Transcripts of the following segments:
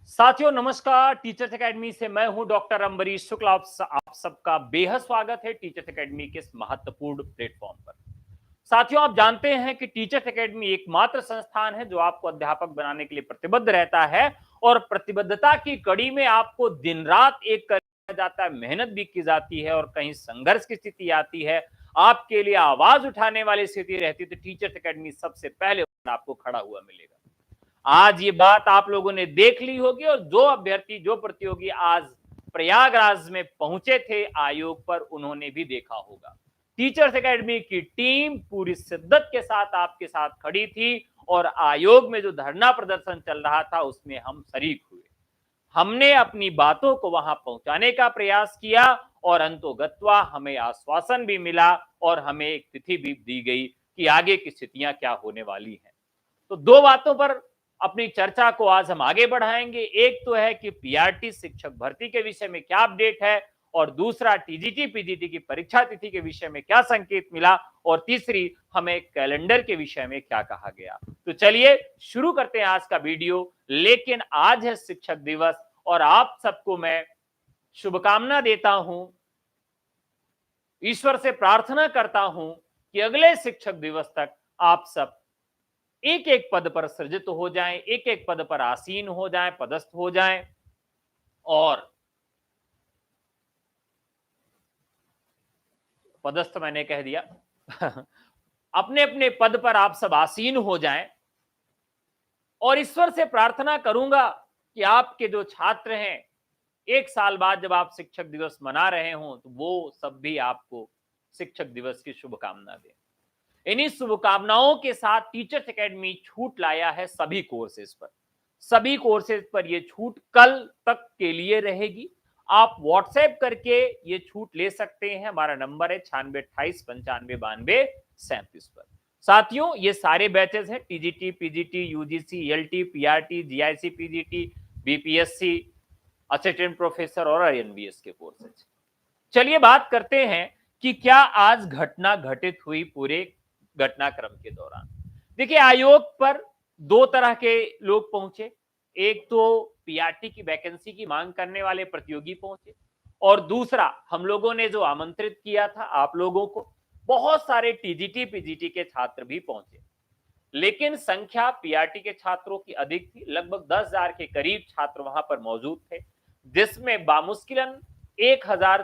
साथियों नमस्कार। Teachers academy से मैं हूं डॉक्टर अम्बरीश शुक्ला। आप सबका बेहद स्वागत है टीचर्स एकेडमी के इस महत्वपूर्ण प्लेटफॉर्म पर। साथियों, आप जानते हैं कि टीचर्स एकेडमी एकमात्र संस्थान है जो आपको अध्यापक बनाने के लिए प्रतिबद्ध रहता है और प्रतिबद्धता की कड़ी में आपको दिन रात एक किया जाता है, मेहनत भी की जाती है और कहीं संघर्ष की स्थिति आती है, आपके लिए आवाज उठाने वाली स्थिति रहती है, तो टीचर्स एकेडमी सबसे पहले आपको खड़ा हुआ मिलेगा। आज ये बात आप लोगों ने देख ली होगी और जो अभ्यर्थी जो प्रतियोगी आज प्रयागराज में पहुंचे थे आयोग पर, उन्होंने भी देखा होगा। टीचर्स एकेडमी की टीम पूरी शिद्दत के साथ आपके साथ खड़ी थी और आयोग में जो धरना प्रदर्शन चल रहा था उसमें हम शरीक हुए। हमने अपनी बातों को वहां पहुंचाने का प्रयास किया और अंतोगत्वा हमें आश्वासन भी मिला और हमें एक तिथि भी दी गई कि आगे की स्थितियां क्या होने वाली हैं। तो दो बातों पर अपनी चर्चा को आज हम आगे बढ़ाएंगे। एक तो है कि पीआरटी शिक्षक भर्ती के विषय में क्या अपडेट है और दूसरा टीजीटी पीजीटी की परीक्षा तिथि के विषय में क्या संकेत मिला और तीसरी हमें कैलेंडर के विषय में क्या कहा गया। तो चलिए शुरू करते हैं आज का वीडियो। लेकिन आज है शिक्षक दिवस और आप सबको मैं शुभकामना देता हूं, ईश्वर से प्रार्थना करता हूं कि अगले शिक्षक दिवस तक आप सब एक एक पद पर सृजित हो जाएं, एक एक पद पर आसीन हो जाएं, पदस्थ हो जाएं और पदस्थ मैंने कह दिया अपने अपने पद पर आप सब आसीन हो जाएं और ईश्वर से प्रार्थना करूंगा कि आपके जो छात्र हैं एक साल बाद जब आप शिक्षक दिवस मना रहे हों तो वो सब भी आपको शिक्षक दिवस की शुभकामना दें। इन्हीं शुभकामनाओं के साथ टीचर्स एकेडमी छूट लाया है सभी कोर्सेज पर। सभी कोर्सेज पर यह छूट कल तक के लिए रहेगी। आप व्हाट्सएप करके ये छूट ले सकते हैं। हमारा नंबर है 9628959237 पर। साथियों, ये सारे बैचेस हैं TGT PGT UGC LT PRT GIC PGT BPSC assistant professor और एनबीएस के कोर्सेज। चलिए बात करते हैं कि क्या आज घटना घटित हुई पूरे घटनाक्रम के दौरान। देखिए, आयोग पर दो तरह के लोग पहुंचे। एक तो पीआरटी की वैकेंसी की मांग करने वाले प्रतियोगी पहुंचे और दूसरा हम लोगों ने जो आमंत्रित किया था आप लोगों को, बहुत सारे टीजीटी पीजीटी के छात्र भी पहुंचे। लेकिन संख्या पीआरटी के छात्रों की अधिक थी। लगभग 10,000 के करीब छात्र वहां पर मौजूद थे, जिसमें बामुश्किलन 1,000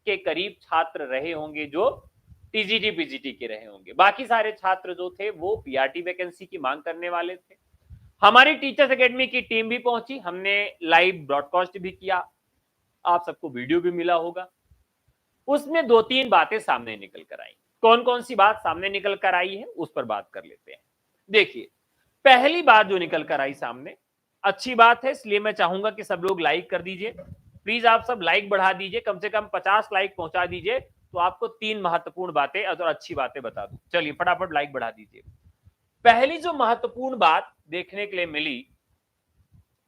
के करीब छात्र रहे होंगे जो टीजीटी पीजीटी के रहे होंगे। बाकी सारे छात्र जो थे वो पीआरटी वैकेंसी की मांग करने वाले थे। हमारी टीचर्स एकेडमी की टीम भी पहुंची, हमने लाइव ब्रॉडकास्ट भी किया, आप सबको वीडियो भी मिला होगा। उसमें दो तीन बातें सामने निकल कर आई। कौन कौन सी बात सामने निकल कर आई है उस पर बात कर लेते हैं। देखिए, पहली बात जो निकल कर आई सामने, अच्छी बात है, इसलिए मैं चाहूंगा कि सब लोग लाइक कर दीजिए। प्लीज आप सब लाइक बढ़ा दीजिए, कम से कम 50 लाइक पहुंचा दीजिए तो आपको तीन महत्वपूर्ण बातें और अच्छी बातें बता दूं। चलिए फटाफट लाइक बढ़ा दीजिए। पहली जो महत्वपूर्ण बात देखने के लिए मिली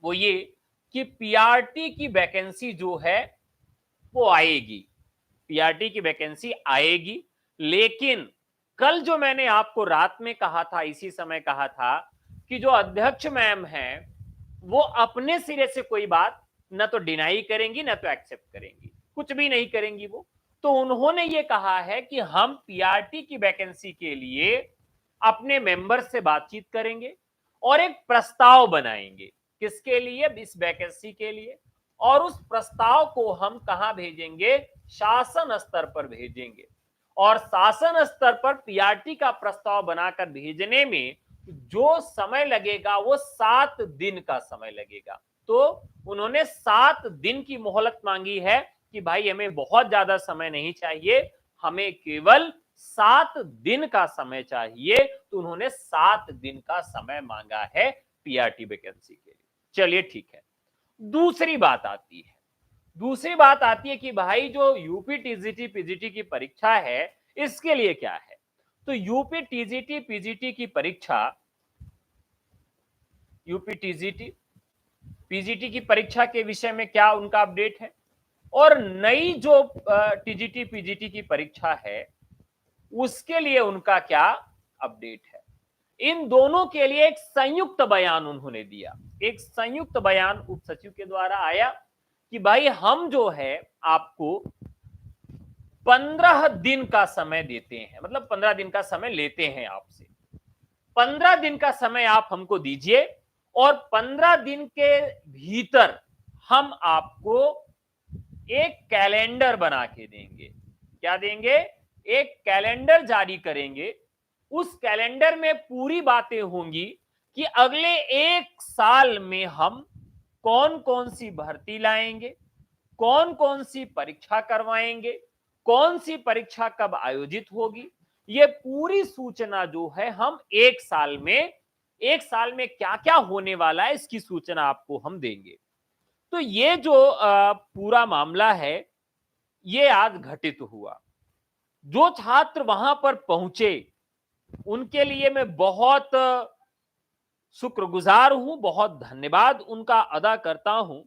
वो ये कि पीआरटी की वैकेंसी जो है वो आएगी। पीआरटी की वैकेंसी आएगी, लेकिन कल जो मैंने आपको रात में कहा था, इसी समय कहा था कि जो अध्यक्ष मैम हैं वो अपने सिरे से कोई बात न तो डिनाई करेंगी न तो एक्सेप्ट करेंगी, कुछ भी नहीं करेंगी वो। तो उन्होंने ये कहा है कि हम पीआरटी की वैकेंसी के लिए अपने मेंबर से बातचीत करेंगे और एक प्रस्ताव बनाएंगे। किसके लिए? इस वैकेंसी के लिए। और उस प्रस्ताव को हम कहां भेजेंगे? शासन स्तर पर भेजेंगे। और शासन स्तर पर पीआरटी का प्रस्ताव बनाकर भेजने में जो समय लगेगा वो 7 दिन का समय लगेगा। तो उन्होंने 7 दिन की मोहलत मांगी है कि भाई हमें बहुत ज्यादा समय नहीं चाहिए, हमें केवल 7 दिन का समय चाहिए। तो उन्होंने 7 दिन का समय मांगा है पीआरटी वैकेंसी के लिए। चलिए ठीक है। दूसरी बात आती है कि भाई जो यूपी टीजीटी पीजीटी की परीक्षा है इसके लिए क्या है। तो यूपी टीजीटी पीजीटी की परीक्षा, यूपी टीजीटी पीजीटी की परीक्षा के विषय में क्या उनका अपडेट है और नई जो टीजीटी पीजीटी की परीक्षा है उसके लिए उनका क्या अपडेट है। इन दोनों के लिए एक संयुक्त बयान उन्होंने दिया। एक संयुक्त बयान उप सचिव के द्वारा आया कि भाई हम जो है आपको 15 दिन का समय देते हैं, मतलब 15 दिन का समय लेते हैं आपसे। 15 दिन का समय आप हमको दीजिए और 15 दिन के भीतर हम आपको एक कैलेंडर बना के देंगे। क्या देंगे? एक कैलेंडर जारी करेंगे। उस कैलेंडर में पूरी बातें होंगी कि अगले 1 साल में हम कौन कौन सी भर्ती लाएंगे, कौन कौन सी परीक्षा करवाएंगे, कौन सी परीक्षा कब आयोजित होगी। ये पूरी सूचना जो है हम 1 साल में क्या क्या होने वाला है इसकी सूचना आपको हम देंगे। तो ये जो पूरा मामला है ये आज घटित हुआ। जो छात्र वहां पर पहुंचे उनके लिए मैं बहुत शुक्रगुजार हूं, बहुत धन्यवाद उनका अदा करता हूं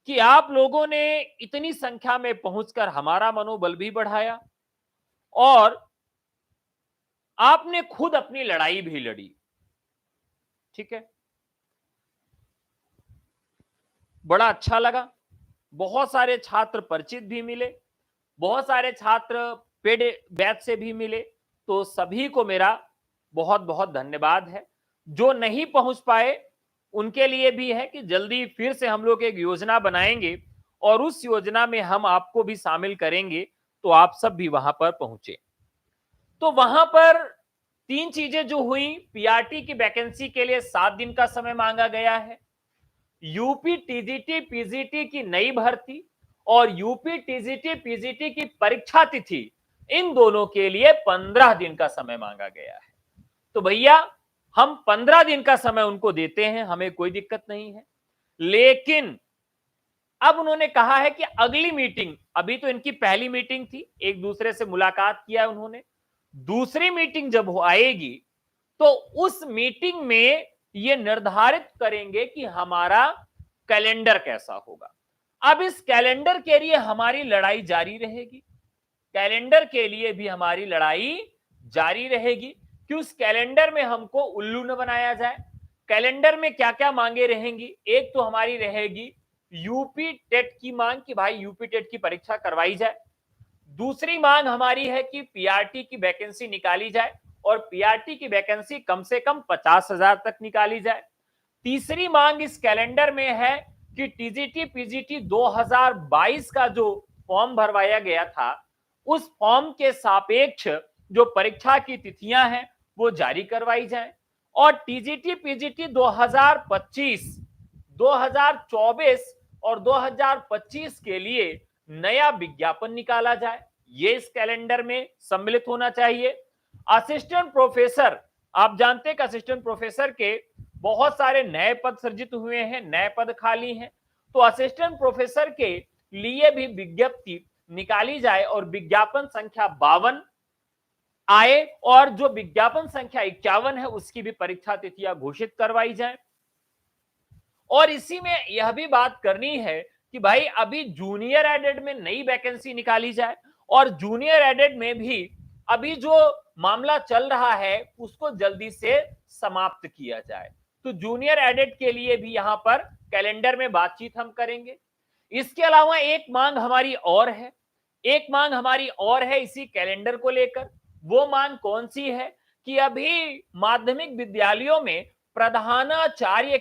कि आप लोगों ने इतनी संख्या में पहुंचकर हमारा मनोबल भी बढ़ाया और आपने खुद अपनी लड़ाई भी लड़ी। ठीक है, बड़ा अच्छा लगा। बहुत सारे छात्र परिचित भी मिले, बहुत सारे छात्र पेड बैच से भी मिले, तो सभी को मेरा बहुत बहुत धन्यवाद है। जो नहीं पहुंच पाए उनके लिए भी है कि जल्दी फिर से हम लोग एक योजना बनाएंगे और उस योजना में हम आपको भी शामिल करेंगे, तो आप सब भी वहां पर पहुंचे। तो वहां पर 3 चीजें जो हुई, पीआरटी की वैकेंसी के लिए 7 दिन का समय मांगा गया है, यूपी टीजीटी पीजीटी की नई भर्ती और यूपी टीजीटी पीजीटी की परीक्षा तिथि, इन दोनों के लिए 15 दिन का समय मांगा गया है। तो भैया हम 15 दिन का समय उनको देते हैं, हमें कोई दिक्कत नहीं है। लेकिन अब उन्होंने कहा है कि अगली मीटिंग, अभी तो इनकी पहली मीटिंग थी, एक दूसरे से मुलाकात किया उन्होंने, दूसरी मीटिंग जब हो आएगी तो उस मीटिंग में ये निर्धारित करेंगे कि हमारा कैलेंडर कैसा होगा। अब इस कैलेंडर के लिए हमारी लड़ाई जारी रहेगी, कैलेंडर के लिए भी हमारी लड़ाई जारी रहेगी कि उस कैलेंडर में हमको उल्लू न बनाया जाए। कैलेंडर में क्या क्या मांगे रहेंगी, एक तो हमारी रहेगी यूपी टेट की मांग कि भाई यूपी टेट की परीक्षा करवाई जाए। दूसरी मांग हमारी है कि पीआरटी की वैकेंसी निकाली जाए और पीआरटी की वैकेंसी कम से कम 50,000 तक निकाली जाए। तीसरी मांग इस कैलेंडर में है कि टीजीटी पीजीटी 2022 का जो फॉर्म भरवाया गया था उस फॉर्म के सापेक्ष जो परीक्षा की तिथियां हैं वो जारी करवाई जाए और टीजीटी पीजीटी 2025, 2024 और 2025 के लिए नया विज्ञापन निकाला जाए, ये इस कैलेंडर में सम्मिलित होना चाहिए। असिस्टेंट प्रोफेसर, आप जानते हैं कि असिस्टेंट प्रोफेसर के बहुत सारे नए पद सृजित हुए हैं, नए पद खाली हैं, तो असिस्टेंट प्रोफेसर के लिए भी विज्ञप्ति निकाली जाए और विज्ञापन संख्या 52 आए और जो विज्ञापन संख्या 51 है उसकी भी परीक्षा तिथियां घोषित करवाई जाए। और इसी में यह भी बात करनी है कि भाई अभी जूनियर एडेड में नई वैकेंसी निकाली जाए और जूनियर एडेड में भी अभी जो मामला चल रहा है उसको जल्दी से समाप्त किया जाए। तो जूनियर एडेड के लिए भी यहां पर कैलेंडर में बातचीत हम करेंगे। इसके अलावा एक मांग हमारी और है, एक मांग हमारी और है इसी कैलेंडर को लेकर। वो मांग कौन सी है कि अभी माध्यमिक विद्यालयों में प्रधानाचार्य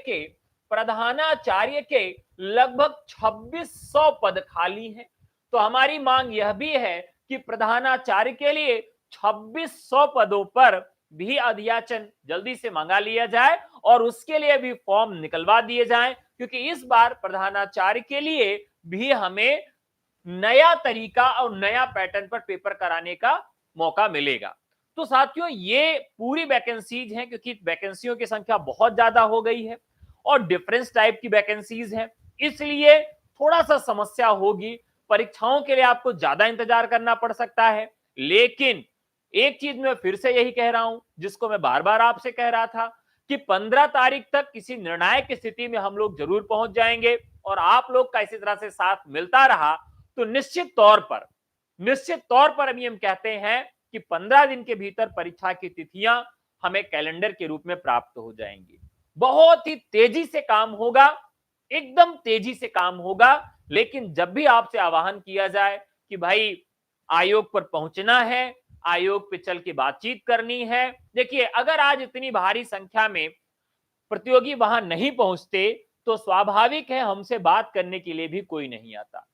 के लगभग 2600 पद खाली हैं। तो हमारी मांग यह भी है कि प्रधानाचार्य के लिए 2600 पदों पर भी अध्याचन जल्दी से मंगा लिया जाए और उसके लिए भी फॉर्म निकलवा दिए जाएं, क्योंकि इस बार प्रधानाचार्य के लिए भी हमें नया तरीका और नया पैटर्न पर पेपर कराने का मौका मिलेगा। तो साथियों ये पूरी वैकेंसीज हैं, क्योंकि वैकेंसियों की संख्या बहुत ज्यादा हो गई है और डिफरेंस टाइप की वैकेंसीज हैं, इसलिए थोड़ा सा समस्या होगी, परीक्षाओं के लिए आपको ज्यादा इंतजार करना पड़ सकता है। लेकिन एक चीज मैं फिर से यही कह रहा हूं जिसको मैं बार बार आपसे कह रहा था कि 15 तारीख तक किसी निर्णायक स्थिति में हम लोग जरूर पहुंच जाएंगे और आप लोग का इसी तरह से साथ मिलता रहा तो निश्चित तौर पर अभी हम कहते हैं कि 15 दिन के भीतर परीक्षा की तिथियां हमें कैलेंडर के रूप में प्राप्त हो जाएंगी। बहुत ही तेजी से काम होगा, एकदम तेजी से काम होगा। लेकिन जब भी आपसे आह्वान किया जाए कि भाई आयोग पर पहुंचना है, आयोग पे चल के बातचीत करनी है, देखिए अगर आज इतनी भारी संख्या में प्रतियोगी वहां नहीं पहुंचते तो स्वाभाविक है हमसे बात करने के लिए भी कोई नहीं आता।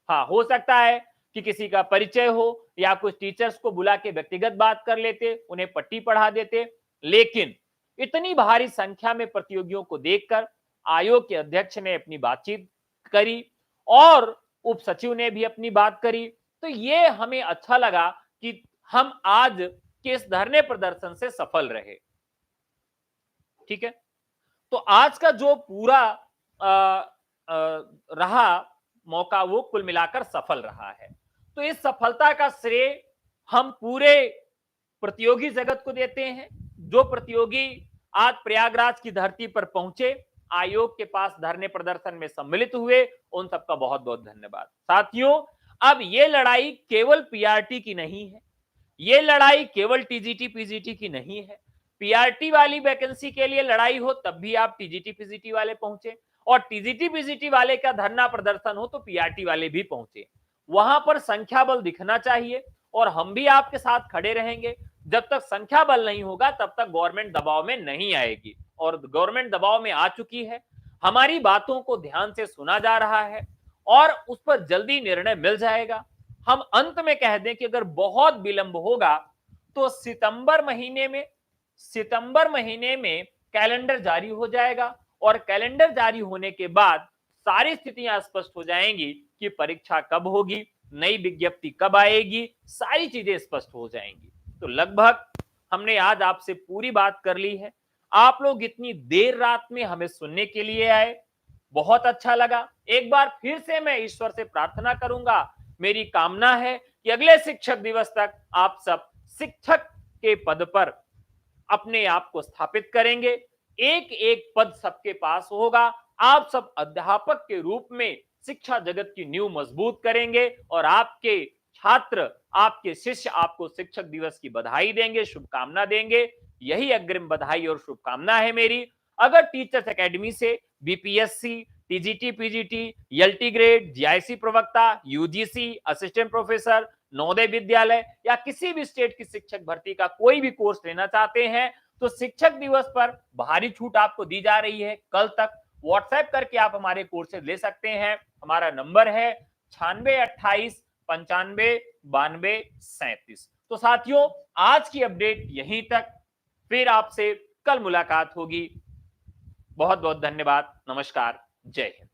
हाँ, हो सकता है कि किसी का परिचय हो या कुछ टीचर्स को बुला के व्यक्तिगत बात कर लेते, उन्हें पट्टी पढ़ा देते। लेकिन इतनी भारी संख्या में प्रतियोगियों को देखकर आयोग के अध्यक्ष ने अपनी बातचीत करी और उप सचिव ने भी अपनी बात करी। तो ये हमें अच्छा लगा कि हम आज के इस धरने प्रदर्शन से सफल रहे। ठीक है, तो आज का जो पूरा रहा मौका वो कुल मिलाकर सफल रहा है। तो इस सफलता का श्रेय हम पूरे प्रतियोगी जगत को देते हैं। जो प्रतियोगी आज प्रयागराज की धरती पर पहुंचे, आयोग के पास धरने प्रदर्शन में सम्मिलित हुए, उन सबका बहुत बहुत धन्यवाद। साथियों, अब ये लड़ाई केवल पीआरटी की नहीं है, ये लड़ाई केवल टीजीटी पीजीटी की नहीं है। पीआरटी वाली वैकेंसी के लिए लड़ाई हो तब भी आप टीजीटी पीजीटी वाले पहुंचे, और टीजीटी पीजीटी वाले का धरना प्रदर्शन हो तो पीआरटी वाले भी पहुंचे। वहां पर संख्या बल दिखना चाहिए और हम भी आपके साथ खड़े रहेंगे। जब तक संख्या बल नहीं होगा तब तक गवर्नमेंट दबाव में नहीं आएगी, और गवर्नमेंट दबाव में आ चुकी है। हमारी बातों को ध्यान से सुना जा रहा है और उस पर जल्दी निर्णय मिल जाएगा। हम अंत में कह दें कि अगर बहुत विलंब होगा तो सितंबर महीने में कैलेंडर जारी हो जाएगा, और कैलेंडर जारी होने के बाद सारी स्थितियां स्पष्ट हो जाएंगी कि परीक्षा कब होगी, नई विज्ञप्ति कब आएगी, सारी चीजें स्पष्ट हो जाएंगी। तो लगभग हमने आज आपसे पूरी बात कर ली है। आप लोग इतनी देर रात में हमें सुनने के लिए आए, बहुत अच्छा लगा। एक बार फिर से मैं ईश्वर से प्रार्थना करूंगा, मेरी कामना है कि अगले शिक्षक दिवस तक आप सब शिक्षक के पद पर अपने आप को स्थापित करेंगे। एक एक पद सबके पास होगा। आप सब अध्यापक के रूप में शिक्षा जगत की नींव मजबूत करेंगे, और आपके छात्र, आपके शिष्य आपको शिक्षक दिवस की बधाई देंगे, शुभकामना देंगे। यही अग्रिम बधाई और शुभकामना है मेरी। अगर टीचर्स एकेडमी से BPSC, TGT PGT, LT grade, GIC प्रवक्ता, UGC, assistant professor, Navodaya Vidyalaya या किसी भी स्टेट की शिक्षक भर्ती का कोई भी कोर्स लेना चाहते हैं तो शिक्षक दिवस पर भारी छूट आपको दी जा रही है। कल तक व्हाट्सएप करके आप हमारे कोर्सेज ले सकते हैं। हमारा नंबर है 9628959237। तो साथियों, आज की अपडेट यहीं तक, फिर आपसे कल मुलाकात होगी। बहुत बहुत धन्यवाद। नमस्कार, जय हिंद।